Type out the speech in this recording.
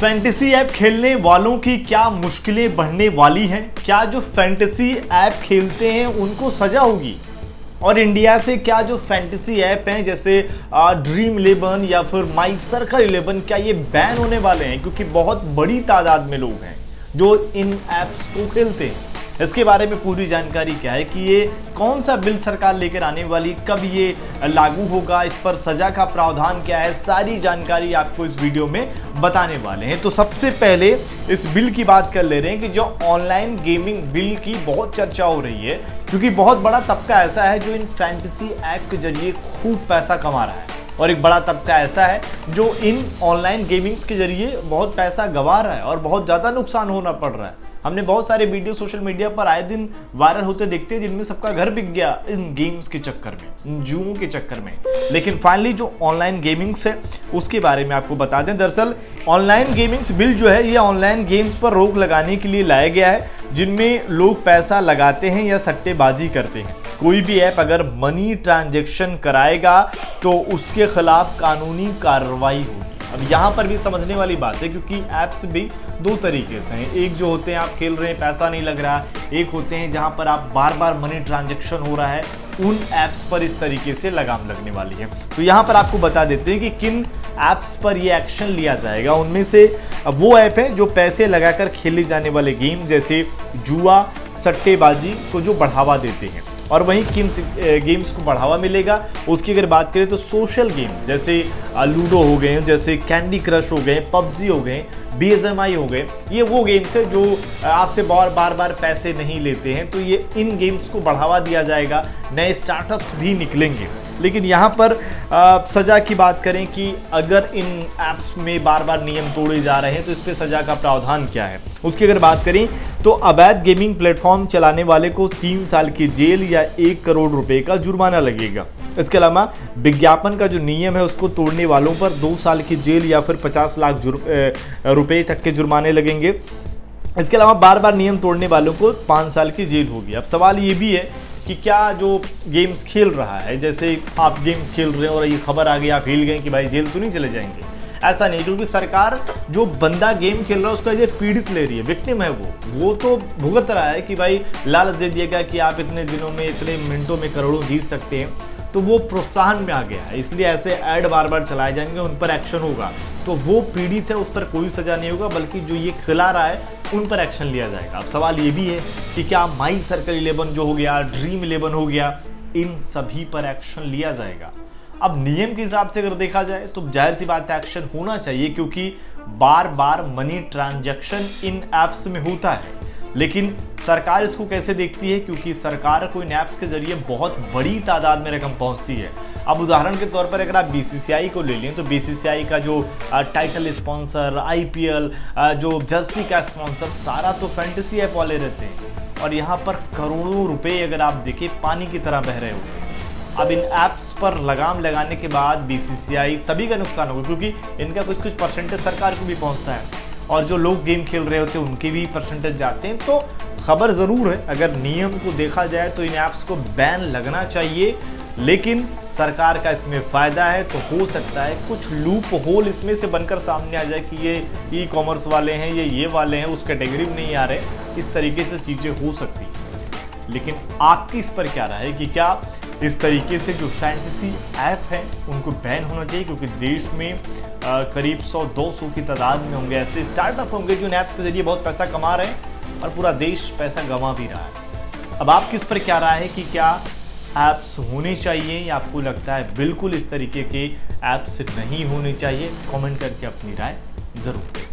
Fantasy app खेलने वालों की क्या मुश्किलें बढ़ने वाली हैं? क्या जो फैंटेसी ऐप खेलते हैं उनको सजा होगी? और इंडिया से क्या जो फैंटेसी ऐप हैं जैसे ड्रीम 11 या फिर माई सर्कल 11 क्या ये बैन होने वाले हैं? क्योंकि बहुत बड़ी तादाद में लोग हैं जो इन ऐप्स को खेलते हैं। इसके बारे में पूरी जानकारी क्या है कि ये कौन सा बिल सरकार लेकर आने वाली, कब ये लागू होगा, इस पर सजा का प्रावधान क्या है, सारी जानकारी आपको इस वीडियो में बताने वाले हैं। तो सबसे पहले इस बिल की बात कर ले रहे हैं कि जो ऑनलाइन गेमिंग बिल की बहुत चर्चा हो रही है, क्योंकि बहुत बड़ा तबका ऐसा है जो इन फैंटेसी ऐप के जरिए खूब पैसा कमा रहा है और एक बड़ा तबका ऐसा है जो इन ऑनलाइन गेमिंग्स के जरिए बहुत पैसा गंवा रहा है और बहुत ज़्यादा नुकसान होना पड़ रहा है। हमने बहुत सारे वीडियो सोशल मीडिया पर आए दिन वायरल होते देखते हैं जिनमें सबका घर बिक गया इन गेम्स के चक्कर में, इन जुओं के चक्कर में। लेकिन फाइनली जो ऑनलाइन गेमिंग्स है उसके बारे में आपको बता दें। दरअसल ऑनलाइन गेमिंग्स बिल जो है ये ऑनलाइन गेम्स पर रोक लगाने के लिए लाया गया है जिनमें लोग पैसा लगाते हैं या सट्टेबाजी करते हैं। कोई भी ऐप अगर मनी ट्रांजैक्शन कराएगा तो उसके खिलाफ कानूनी कार्रवाई होगी। अब यहाँ पर भी समझने वाली बात है क्योंकि ऐप्स भी दो तरीके से हैं। एक जो होते हैं आप खेल रहे हैं पैसा नहीं लग रहा, एक होते हैं जहाँ पर आप बार बार मनी ट्रांजैक्शन हो रहा है, उन ऐप्स पर इस तरीके से लगाम लगने वाली है। तो यहाँ पर आपको बता देते हैं कि किन ऐप्स पर ये एक्शन लिया जाएगा। उनमें से वो ऐप हैं जो पैसे लगाकर खेले जाने वाले गेम जैसे जुआ, सट्टेबाजी को जो बढ़ावा देते हैं, और वहीं किन गेम्स को बढ़ावा मिलेगा उसकी अगर बात करें तो सोशल गेम जैसे लूडो हो गए, जैसे कैंडी क्रश हो गए, पबजी हो गए, BGMI हो गए, ये वो गेम्स है जो आपसे बार बार पैसे नहीं लेते हैं। तो ये इन गेम्स को बढ़ावा दिया जाएगा, नए स्टार्टअप्स भी निकलेंगे। लेकिन यहाँ पर सज़ा की बात करें कि अगर इन ऐप्स में बार बार नियम तोड़े जा रहे हैं तो इस पर सज़ा का प्रावधान क्या है उसकी अगर बात करें तो अवैध गेमिंग प्लेटफॉर्म चलाने वाले को 3 साल की जेल या 1 करोड़ रुपए का जुर्माना लगेगा। इसके अलावा विज्ञापन का जो नियम है उसको तोड़ने वालों पर 2 साल की जेल या फिर 50 लाख रुपए तक के जुर्माने लगेंगे। इसके अलावा बार बार नियम तोड़ने वालों को 5 साल की जेल होगी। अब सवाल ये भी है कि क्या जो गेम्स खेल रहा है, जैसे आप गेम्स खेल रहे हैं और ये खबर आ गई आप हिल गए कि भाई जेल तो नहीं चले जाएंगे, ऐसा नहीं, क्योंकि सरकार जो बंदा गेम खेल रहा है उसका ये पीड़ित ले रही है, विक्टिम है वो तो भुगत रहा है कि भाई लालच दे दिएगा कि आप इतने दिनों में इतने मिनटों में करोड़ों जीत सकते हैं, तो वो प्रोत्साहन में आ गया है, इसलिए ऐसे ऐड बार बार चलाए जाएंगे, उन पर एक्शन होगा। तो वो पीड़ित है, उस पर कोई सजा नहीं होगा, बल्कि जो ये खिला रहा है उन पर एक्शन लिया जाएगा। अब सवाल ये भी है कि क्या माई सर्कल 11 जो हो गया, ड्रीम 11 हो गया, इन सभी पर एक्शन लिया जाएगा? अब नियम के हिसाब से अगर देखा जाए तो जाहिर सी बात है एक्शन होना चाहिए, क्योंकि बार बार मनी ट्रांजैक्शन इन ऐप्स में होता है। लेकिन सरकार इसको कैसे देखती है, क्योंकि सरकार को इन ऐप्स के जरिए बहुत बड़ी तादाद में रकम पहुंचती है। अब उदाहरण के तौर पर अगर आप BCCI को ले लें तो BCCI का जो टाइटल स्पॉन्सर, IPL, जो जर्सी का स्पॉन्सर, सारा तो फैंटेसी ऐप वाले रहते हैं और यहाँ पर करोड़ों रुपए अगर आप देखें पानी की तरह बह रहे होते हैं। अब इन ऐप्स पर लगाम लगाने के बाद BCCI सभी का नुकसान होगा, क्योंकि इनका कुछ परसेंटेज सरकार को भी पहुंचता है और जो लोग गेम खेल रहे होते हैं उनके भी परसेंटेज जाते हैं। तो खबर ज़रूर है, अगर नियम को देखा जाए तो इन ऐप्स को बैन लगना चाहिए, लेकिन सरकार का इसमें फ़ायदा है तो हो सकता है कुछ लूप होल इसमें से बनकर सामने आ जाए कि ये ई-कॉमर्स वाले हैं, ये वाले हैं, उस कैटेगरी में नहीं आ रहे, इस तरीके से चीज़ें हो सकती हैं। लेकिन आपकी इस पर क्या राय है कि क्या इस तरीके से जो फैंटेसी ऐप हैं उनको बैन होना चाहिए? क्योंकि देश में करीब 100-200 की तादाद में होंगे ऐसे स्टार्टअप होंगे जो इन ऐप्स के जरिए बहुत पैसा कमा रहे हैं और पूरा देश पैसा गंवा भी रहा है। अब आपकी इस पर क्या राय है कि क्या ऐप्स होने चाहिए या आपको लगता है बिल्कुल इस तरीके के ऐप्स नहीं होने चाहिए? कमेंट करके अपनी राय ज़रूर दें।